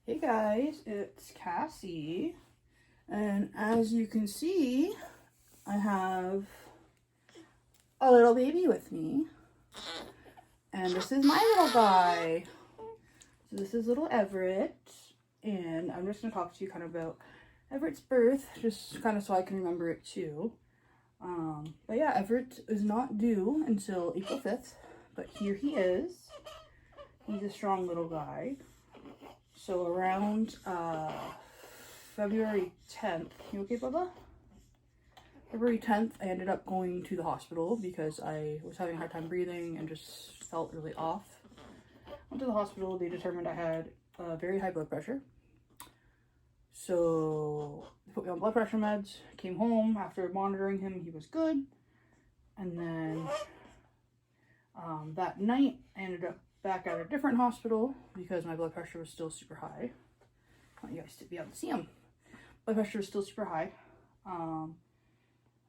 Hey guys, it's Cassie, and as you can see, I have a little baby with me, and this is my little guy. So this is little Everett, and I'm just going to talk to you kind of about Everett's birth, just kind of so I can remember it too. But yeah, Everett is not due until April 5th, but here he is. He's a strong little guy. So around February 10th, you okay, Bubba? February 10th, I ended up going to the hospital because I was having a hard time breathing and just felt really off. Went to the hospital, they determined I had very high blood pressure. So they put me on blood pressure meds, came home, after monitoring him, he was good. And then that night, I ended up back at a different hospital because my blood pressure was still super high. I want you guys to be able to see him. Blood pressure was still super high. And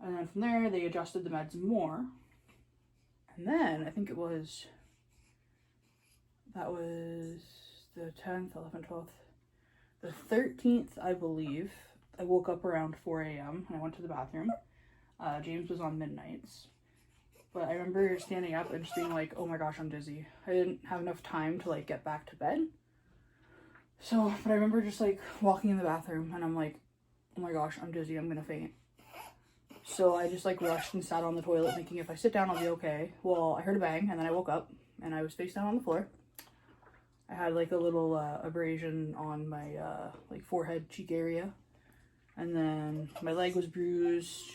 then from there, they adjusted the meds more. And then, I think that was the 10th, 11th, 12th. The 13th, I believe, I woke up around 4 a.m. and I went to the bathroom. James was on midnights. But I remember standing up and just being like, oh my gosh, I'm dizzy. I didn't have enough time to like get back to bed. So, but I remember just like walking in the bathroom and I'm like, oh my gosh, I'm dizzy, I'm gonna faint. So I just like rushed and sat on the toilet thinking if I sit down, I'll be okay. Well, I heard a bang and then I woke up and I was face down on the floor. I had like a little abrasion on my like forehead cheek area. And then my leg was bruised.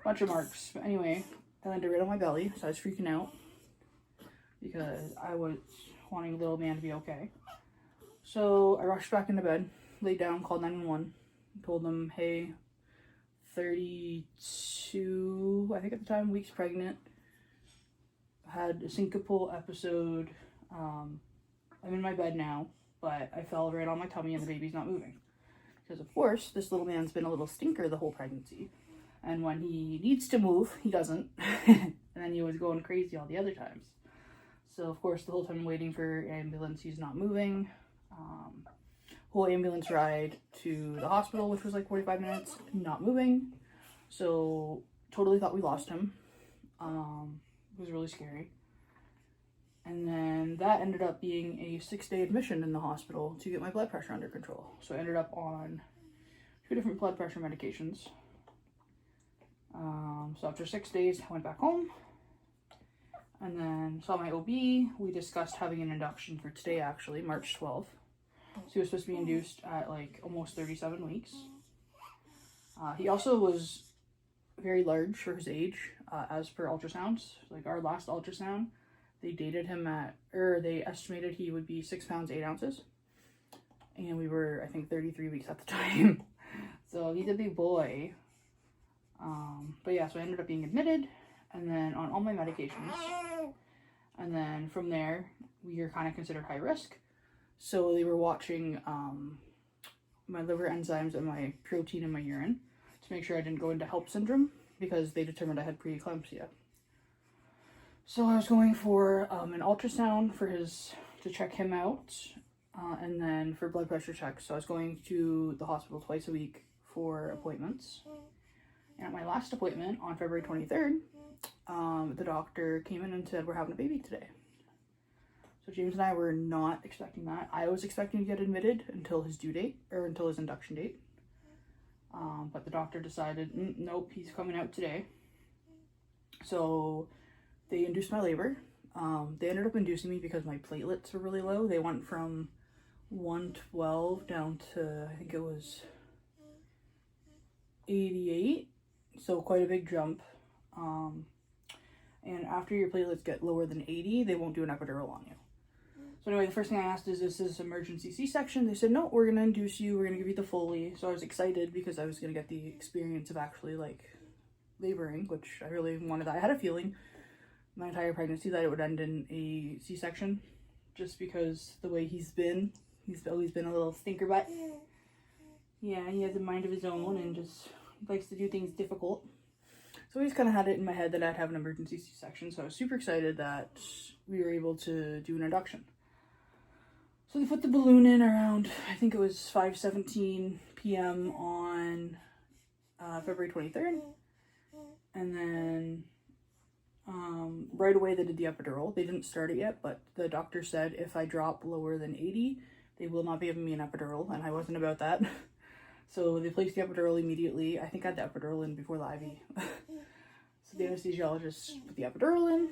Bunch of marks. But anyway, I landed right on my belly, so I was freaking out because I was wanting little man to be okay. So I rushed back into bed, laid down, called 911, told them, hey, 32, I think at the time, weeks pregnant, had a syncopal episode. I'm in my bed now, but I fell right on my tummy and the baby's not moving. Because of course, this little man's been a little stinker the whole pregnancy. And when he needs to move, he doesn't. And then he was going crazy all the other times. So, of course, the whole time I'm waiting for ambulance, he's not moving. Whole ambulance ride to the hospital, which was like 45 minutes, not moving. So, totally thought we lost him. It was really scary. And then that ended up being a 6-day admission in the hospital to get my blood pressure under control. So, I ended up on 2 different blood pressure medications. So after 6 days, I went back home and then saw my OB. We discussed having an induction for today, actually, March 12th. So he was supposed to be induced at like almost 37 weeks. He also was very large for his age, as per ultrasounds. Like our last ultrasound, they dated him they estimated he would be 6 pounds, 8 ounces. And we were, I think, 33 weeks at the time. So he's a big boy. But yeah, so I ended up being admitted and then on all my medications. And then from there, we are kind of considered high risk. So they were watching my liver enzymes and my protein in my urine to make sure I didn't go into HELLP syndrome because they determined I had preeclampsia. So I was going for an ultrasound to check him out and then for blood pressure checks. So I was going to the hospital twice a week for appointments. And at my last appointment on February 23rd, the doctor came in and said, we're having a baby today. So James and I were not expecting that. I was expecting to get admitted until his due date, or until his induction date. But the doctor decided, nope, he's coming out today. So they induced my labor. They ended up inducing me because my platelets were really low. They went from 112 down to, I think it was 88. So quite a big jump. And after your platelets get lower than 80, they won't do an epidural on you. So anyway, the first thing I asked is this emergency C-section? They said, no, we're going to induce you. We're going to give you the Foley. So I was excited because I was going to get the experience of actually like laboring, which I really wanted. I had a feeling my entire pregnancy that it would end in a C-section just because the way he's always been a little stinker butt. Yeah, he has a mind of his own and just likes to do things difficult. So I just kind of had it in my head that I'd have an emergency C-section. So I was super excited that we were able to do an induction. So they put the balloon in around, I think it was 5:17 p.m. on February 23rd. And then right away they did the epidural. They didn't start it yet, but the doctor said if I drop lower than 80, they will not be giving me an epidural, and I wasn't about that. So they placed the epidural immediately. I think I had the epidural in before the IV. So the anesthesiologist put the epidural in,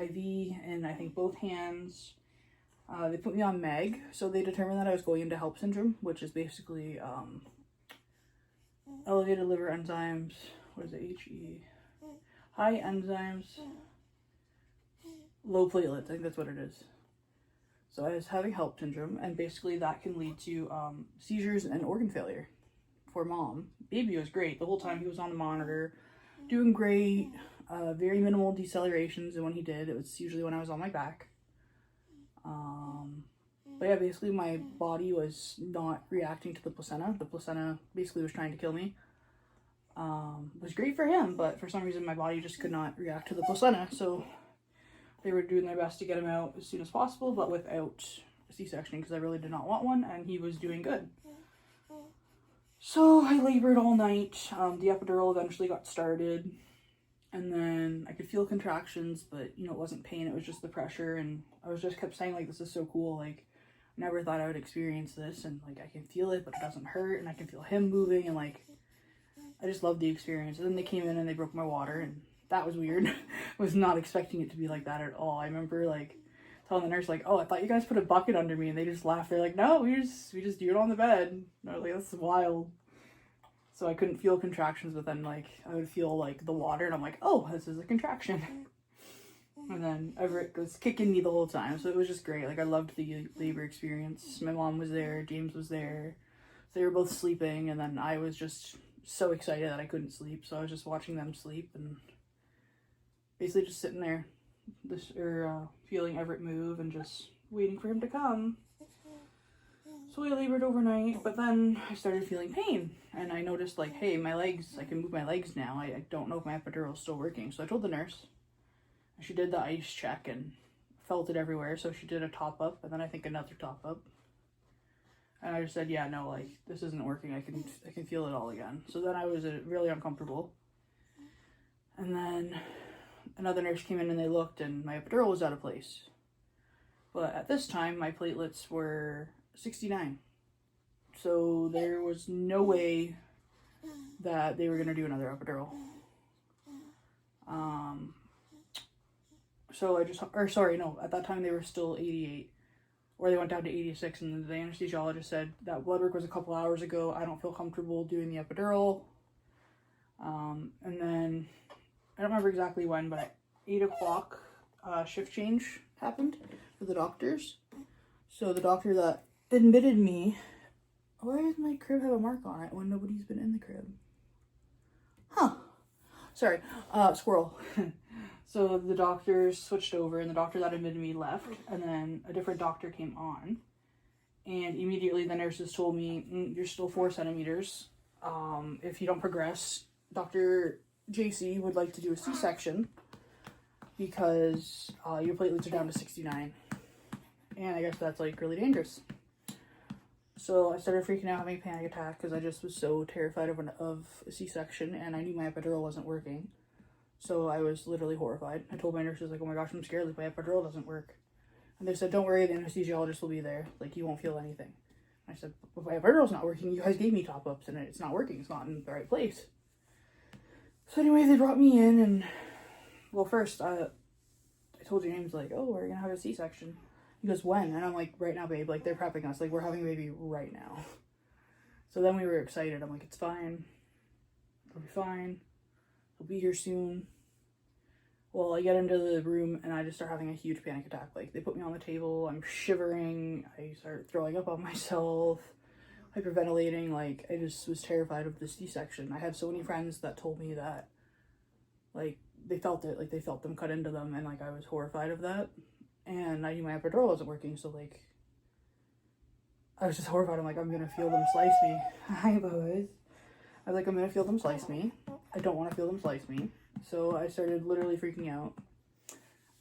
IV in I think both hands. They put me on MEG, so they determined that I was going into HELP syndrome, which is basically elevated liver enzymes. What is it? HE? High enzymes, low platelets. I think that's what it is. So I was having HELP syndrome, and basically that can lead to seizures and organ failure for mom. Baby was great the whole time. He was on the monitor, doing great. Very minimal decelerations, and when he did, it was usually when I was on my back. But yeah, basically my body was not reacting to the placenta. The placenta basically was trying to kill me. It was great for him, but for some reason my body just could not react to the placenta, so they were doing their best to get him out as soon as possible, but without a C-section, because I really did not want one, and he was doing good. So I labored all night. The epidural eventually got started, and then I could feel contractions, but you know, it wasn't pain, it was just the pressure, and I was just kept saying, like, this is so cool, like, never thought I would experience this, and like, I can feel it, but it doesn't hurt, and I can feel him moving, and like, I just loved the experience. And then they came in and they broke my water, and that was weird. I was not expecting it to be like that at all. I remember like telling the nurse, like, oh, I thought you guys put a bucket under me, and they just laughed. They're like, no, we just do it on the bed. And I was like, that's wild. So I couldn't feel contractions, but then like I would feel like the water, and I'm like, oh, this is a contraction. And then Everett was kicking me the whole time, so it was just great. Like, I loved the labor experience. My mom was there, James was there. They were both sleeping, and then I was just so excited that I couldn't sleep, so I was just watching them sleep and basically just sitting there, feeling Everett move and just waiting for him to come. So I labored overnight, but then I started feeling pain, and I noticed, like, hey, my legs, I can move my legs now. I don't know if my epidural is still working. So I told the nurse, and she did the ice check and felt it everywhere, so she did a top up, and then I think another top up. And I just said, yeah, no, like, this isn't working. I can feel it all again. So then I was really uncomfortable. And then another nurse came in and they looked, and my epidural was out of place. But at this time, my platelets were 69. So there was no way that they were going to do another epidural. At that time they were still 88. Or they went down to 86, and the anesthesiologist said that blood work was a couple hours ago. I don't feel comfortable doing the epidural. And then, I don't remember exactly when, but at 8 o'clock, shift change happened for the doctors. So the doctor that admitted me, why does my crib have a mark on it when nobody's been in the crib? Huh. Sorry, squirrel. So the doctors switched over, and the doctor that admitted me left, and then a different doctor came on, and immediately the nurses told me, you're still 4 centimeters. If you don't progress, Dr. JC would like to do a C-section because your platelets are down to 69, and I guess that's like really dangerous. So I started freaking out, having a panic attack, because I just was so terrified of a C-section, and I knew my epidural wasn't working. So I was literally horrified. I told my nurses, like, oh my gosh, I'm scared, like, my epidural doesn't work. And they said, don't worry, the anesthesiologist will be there. Like, you won't feel anything. I said, but my epidural's not working. You guys gave me top-ups, and it's not working. It's not in the right place. So anyway, they brought me in, and, well, first, I told James, like, oh, we're gonna have a C-section. He goes, when? And I'm like, right now, babe. Like, they're prepping us. Like, we're having a baby right now. So then we were excited. I'm like, it's fine. It'll be fine. He'll be here soon. Well, I get into the room and I just start having a huge panic attack. Like, they put me on the table, I'm shivering, I start throwing up on myself, hyperventilating. Like, I just was terrified of this C-section. I had so many friends that told me that, like, they felt it, like, they felt them cut into them, and, like, I was horrified of that. And I knew my epidural wasn't working, so, like, I was just horrified. I'm like, I'm gonna feel them slice me. Hi, boys. I was like, I'm gonna feel them slice me. I don't want to feel them slice me. So I started literally freaking out.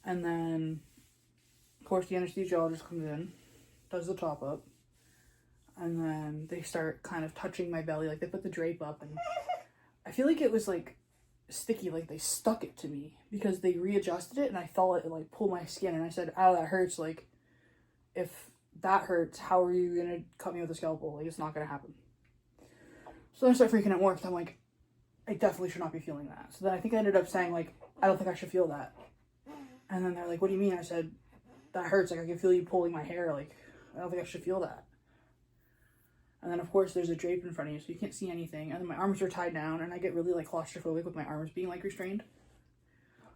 And then Of course, the anesthesiologist comes in, does the top up, and then they start kind of touching my belly. Like, they put the drape up, and I feel like it was, like, sticky. Like, they stuck it to me because they readjusted it, and I felt it, like, pull my skin. And I said, ow, that hurts. Like, if that hurts, how are you going to cut me with a scalpel? Like, it's not going to happen. So then I start freaking out more because I'm like, I definitely should not be feeling that. So then I think I ended up saying, like, I don't think I should feel that. And then they're like, what do you mean? I said, that hurts. Like, I can feel you pulling my hair. Like, I don't think I should feel that. And then, of course, there's a drape in front of you, so you can't see anything. And then my arms are tied down, and I get really, like, claustrophobic with my arms being, like, restrained.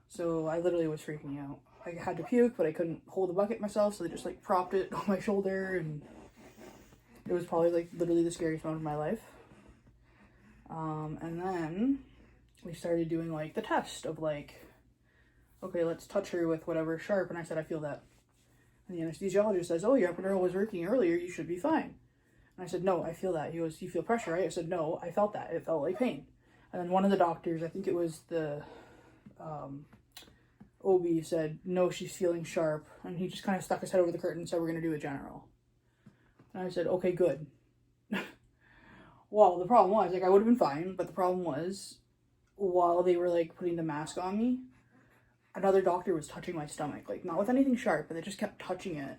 So I literally was freaking out. I had to puke, but I couldn't hold the bucket myself, so they just, like, propped it on my shoulder, and it was probably, like, literally the scariest moment of my life. And then we started doing, like, the test of, like, okay, let's touch her with whatever sharp. And I said, I feel that. And the anesthesiologist says, oh, your epidural was working earlier. You should be fine. And I said, no, I feel that. He goes, you feel pressure, right? I said, no, I felt that. It felt like pain. And then one of the doctors, I think it was the OB, said, no, she's feeling sharp. And he just kind of stuck his head over the curtain and said, we're going to do a general. And I said, okay, good. Well, the problem was, like, I would have been fine, but the problem was, while they were, like, putting the mask on me, another doctor was touching my stomach, like, not with anything sharp, but they just kept touching it.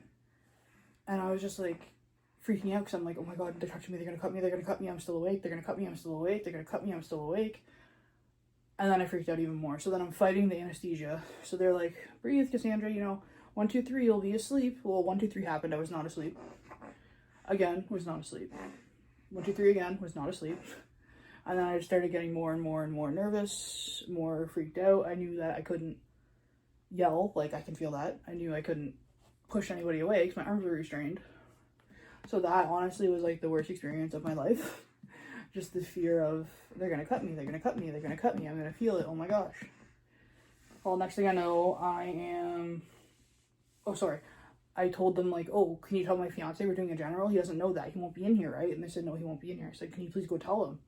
And I was just, like, freaking out, because I'm like, oh my god, they're touching me, they're gonna cut me, they're gonna cut me, I'm still awake, they're gonna cut me, I'm still awake, they're gonna cut me, I'm still awake. And then I freaked out even more. So then I'm fighting the anesthesia. So they're like, breathe, Cassandra, you know, 1, 2, 3, you'll be asleep. Well, 1, 2, 3 happened, I was not asleep. Again, was not asleep. 1, 2, 3 again, was not asleep. And then I just started getting more and more and more nervous, more freaked out. I knew that I couldn't yell, like, I can feel that. I knew I couldn't push anybody away because my arms were restrained. So that honestly was, like, the worst experience of my life. Just the fear of, they're gonna cut me, they're gonna cut me, they're gonna cut me, I'm gonna feel it, oh my gosh. Well, next thing I know, I told them, like, oh, can you tell my fiance we're doing a general? He doesn't know that. He won't be in here, right? And they said, no, he won't be in here. I said, can you please go tell him?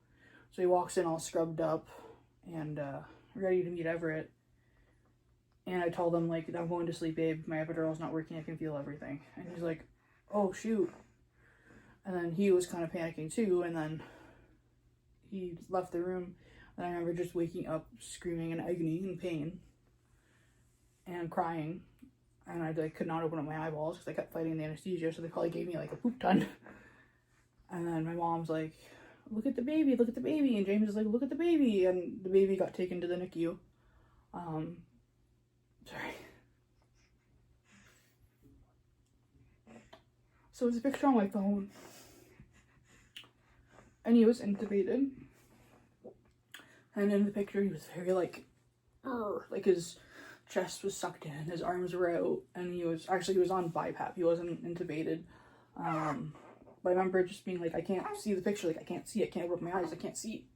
So he walks in all scrubbed up and ready to meet Everett. And I told him, like, I'm going to sleep, babe. My epidural's not working. I can feel everything. And he's like, oh, shoot. And then he was kind of panicking, too. And then he left the room. And I remember just waking up screaming in agony and pain and crying. And I, like, could not open up my eyeballs because I kept fighting the anesthesia, so they probably gave me, like, a poop ton. And then my mom's like, look at the baby, look at the baby. And James is like, look at the baby. And the baby got taken to the NICU. Sorry. So it's a picture on my phone. And he was intubated. And in the picture, he was very, like his chest was sucked in, his arms were out, and he was on BiPAP. He wasn't intubated. But I remember just being like, I can't see the picture, like, I can't see, I can't open my eyes, I can't see.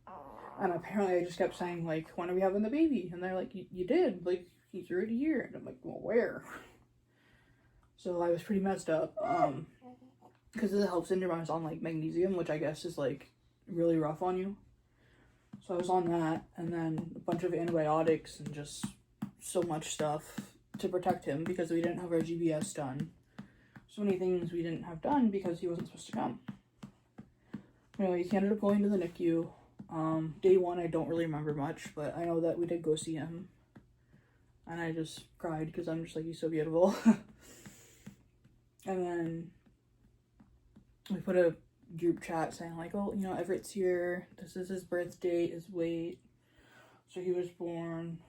And apparently I just kept saying, like, when are we having the baby? And they're like, you did, like, he's already here. And I'm like, well, where? So I was pretty messed up, because of the HELLP syndrome. I was on, like, magnesium, which I guess is, like, really rough on you. So I was on that, and then a bunch of antibiotics and just so much stuff to protect him because we didn't have our GBS done. So many things we didn't have done because he wasn't supposed to come. Anyway, he ended up going to the NICU. Day one, I don't really remember much, but I know that we did go see him. And I just cried because I'm just like, he's so beautiful. And then we put a group chat saying, like, oh, you know, Everett's here. This is his birth date, his weight. So he was born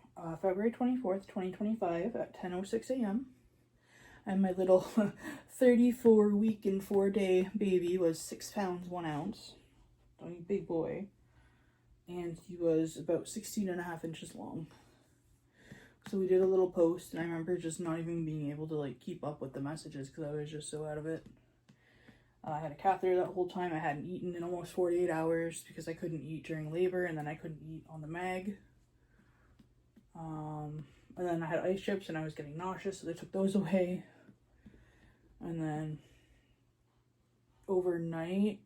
February 24th, 2025 at 10:06 a.m. And my little 34-week and 4-day baby was 6 pounds, 1 ounce. A big boy. And he was about 16.5 inches long. So we did a little post, and I remember just not even being able to, like, keep up with the messages because I was just so out of it. I had a catheter that whole time. I hadn't eaten in almost 48 hours because I couldn't eat during labor, and then I couldn't eat on the mag. And then I had ice chips, and I was getting nauseous, so they took those away. And then overnight,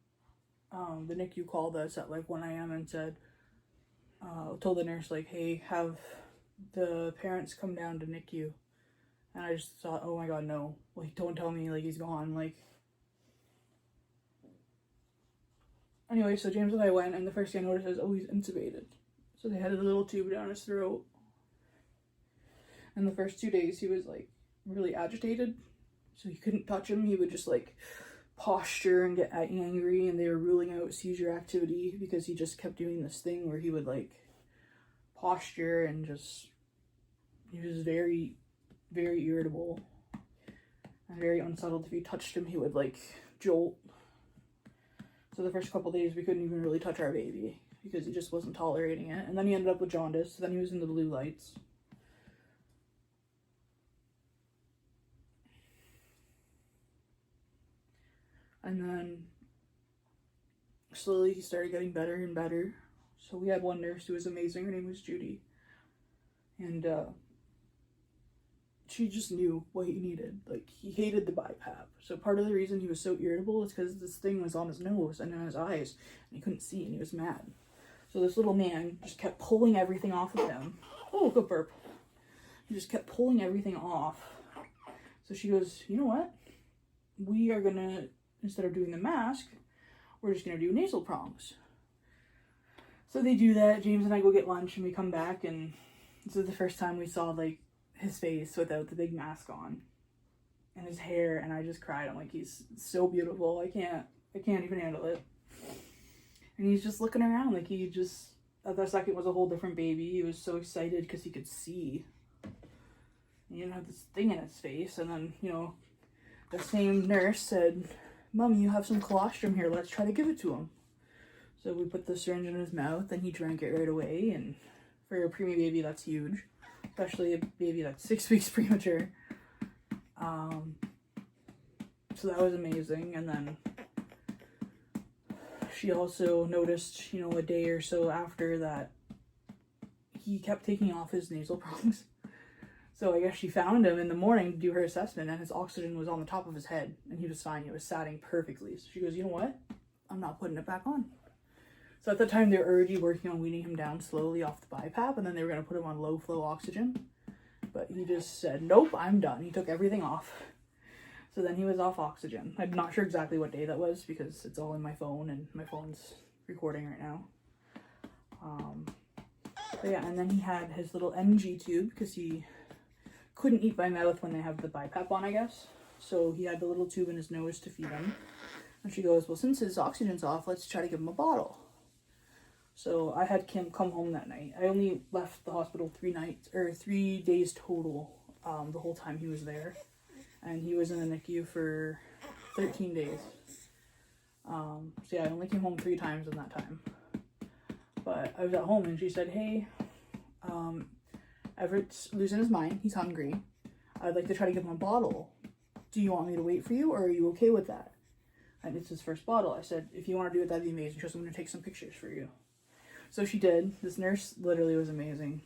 the NICU called us at, like, 1 a.m. and said, told the nurse, like, hey, have the parents come down to NICU And I just thought, oh my god, no. Like, don't tell me, like, he's gone. Like, anyway, so James and I went, and the first thing I noticed is, oh, he's intubated. So they had a little tube down his throat. And the first 2 days, he was, like, really agitated. So you couldn't touch him. He would just, like, posture and get angry, and they were ruling out seizure activity because he just kept doing this thing where he would, like, posture and just, he was very, very irritable and very unsettled. If you touched him, he would, like, jolt. So the first couple days, we couldn't even really touch our baby because he just wasn't tolerating it. And then he ended up with jaundice. Then he was in the blue lights. And then slowly he started getting better and better. So we had one nurse who was amazing. Her name was Judy. And she just knew what he needed. Like, he hated the BiPAP. So part of the reason he was so irritable is because this thing was on his nose and in his eyes. And he couldn't see, and he was mad. So this little man just kept pulling everything off of him. Oh, good burp. He just kept pulling everything off. So she goes, you know what? We are going to, instead of doing the mask, we're just going to do nasal prongs. So they do that. James and I go get lunch, and we come back, and this is the first time we saw, like, his face without the big mask on. And his hair, and I just cried. I'm like, he's so beautiful. I can't even handle it. And he's just looking around like he just, at that second, was a whole different baby. He was so excited because he could see. And he didn't have this thing in his face. And then, you know, the same nurse said, Mom, you have some colostrum here. Let's try to give it to him. So we put the syringe in his mouth, and he drank it right away. And for a preemie baby, that's huge. Especially a baby that's 6 weeks premature. So that was amazing. And then she also noticed, you know, a day or so after that he kept taking off his nasal prongs. So I guess she found him in the morning to do her assessment, and his oxygen was on the top of his head, and he was fine. He was satting perfectly. So she goes, you know what? I'm not putting it back on. So at the time, they were already working on weaning him down slowly off the BiPAP, and then they were going to put him on low-flow oxygen. But he just said, nope, I'm done. He took everything off. So then he was off oxygen. I'm not sure exactly what day that was because it's all in my phone, and my phone's recording right now. But yeah, and then he had his little NG tube because he couldn't eat by mouth when they have the BiPAP on, I guess. So he had the little tube in his nose to feed him. And she goes, well, since his oxygen's off, let's try to give him a bottle. So I had Kim come home that night. I only left the hospital 3 days total, the whole time he was there. And he was in the NICU for 13 days. So yeah, I only came home 3 times in that time. But I was at home, and she said, hey, Everett's losing his mind. He's hungry. I'd like to try to give him a bottle. Do you want me to wait for you, or are you okay with that? And it's his first bottle. I said, if you want to do it, that'd be amazing. She goes, I'm going to take some pictures for you. So she did. This nurse literally was amazing.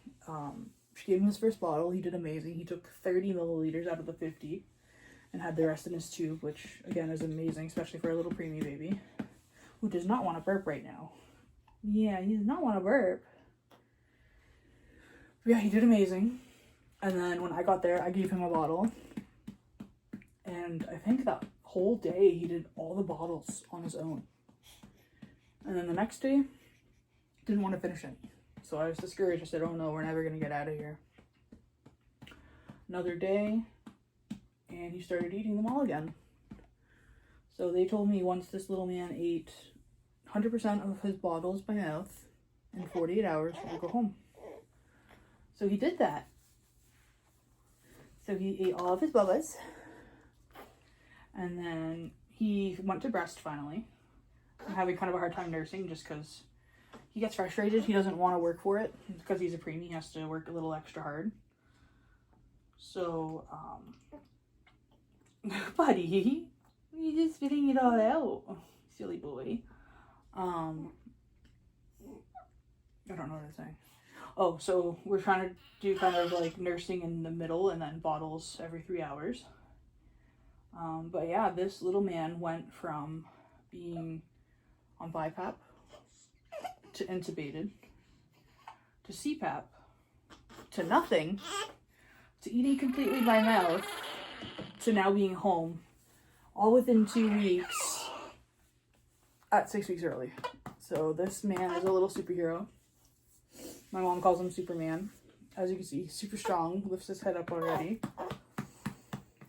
She gave him his first bottle. He did amazing. He took 30 milliliters out of the 50 and had the rest in his tube, which, again, is amazing, especially for a little preemie baby who does not want to burp right now. Yeah, he does not want to burp. But yeah, he did amazing. And then when I got there, I gave him a bottle. And I think that whole day, he did all the bottles on his own. And then the next day, didn't want to finish any. So I was discouraged. I said, oh no, we're never going to get out of here. Another day, and he started eating them all again. So they told me once this little man ate 100% of his bottles by mouth in 48 hours, we'll go home. So he did that. So he ate all of his bubbas. And then he went to breast finally. I'm having kind of a hard time nursing just because he gets frustrated. He doesn't want to work for it. Because he's a preemie, he has to work a little extra hard. So, buddy, you're just spitting it all out. Silly boy. I don't know what I'm saying. Oh, so we're trying to do kind of like nursing in the middle and then bottles every 3 hours. But yeah, this little man went from being on BiPAP to intubated to CPAP to nothing to eating completely by mouth to now being home, all within 2 weeks at 6 weeks early. So this man is a little superhero. My mom calls him Superman. As you can see, super strong, lifts his head up already.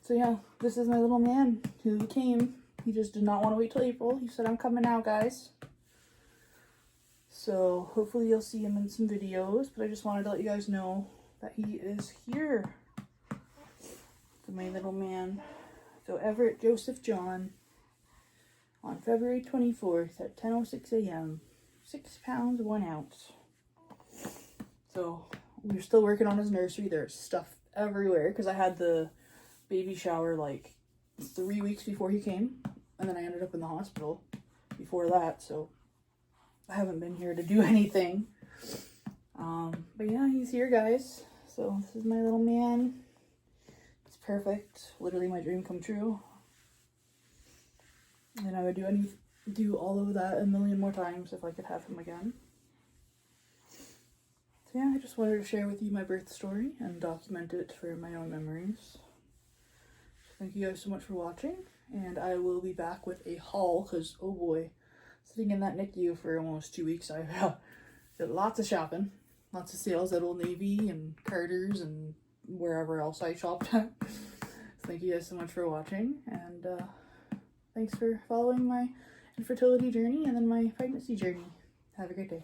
So yeah, this is my little man who came. He just did not want to wait till April. He said, I'm coming now, guys. So hopefully you'll see him in some videos, but I just wanted to let you guys know that he is here. So my little man. So Everett Joseph John on February 24th at 10:06 a.m. 6 pounds, 1 ounce. So we're still working on his nursery. There's stuff everywhere because I had the baby shower like 3 weeks before he came, and then I ended up in the hospital before that, so I haven't been here to do anything. But yeah, he's here, guys. So this is my little man. It's perfect. Literally my dream come true. And I would do all of that a million more times if I could have him again. So yeah, I just wanted to share with you my birth story and document it for my own memories. Thank you guys so much for watching, and I will be back with a haul because, oh boy, sitting in that NICU for almost 2 weeks, I did lots of shopping, lots of sales at Old Navy and Carter's and wherever else I shopped at. Thank you guys so much for watching, and thanks for following my infertility journey and then my pregnancy journey. Have a great day.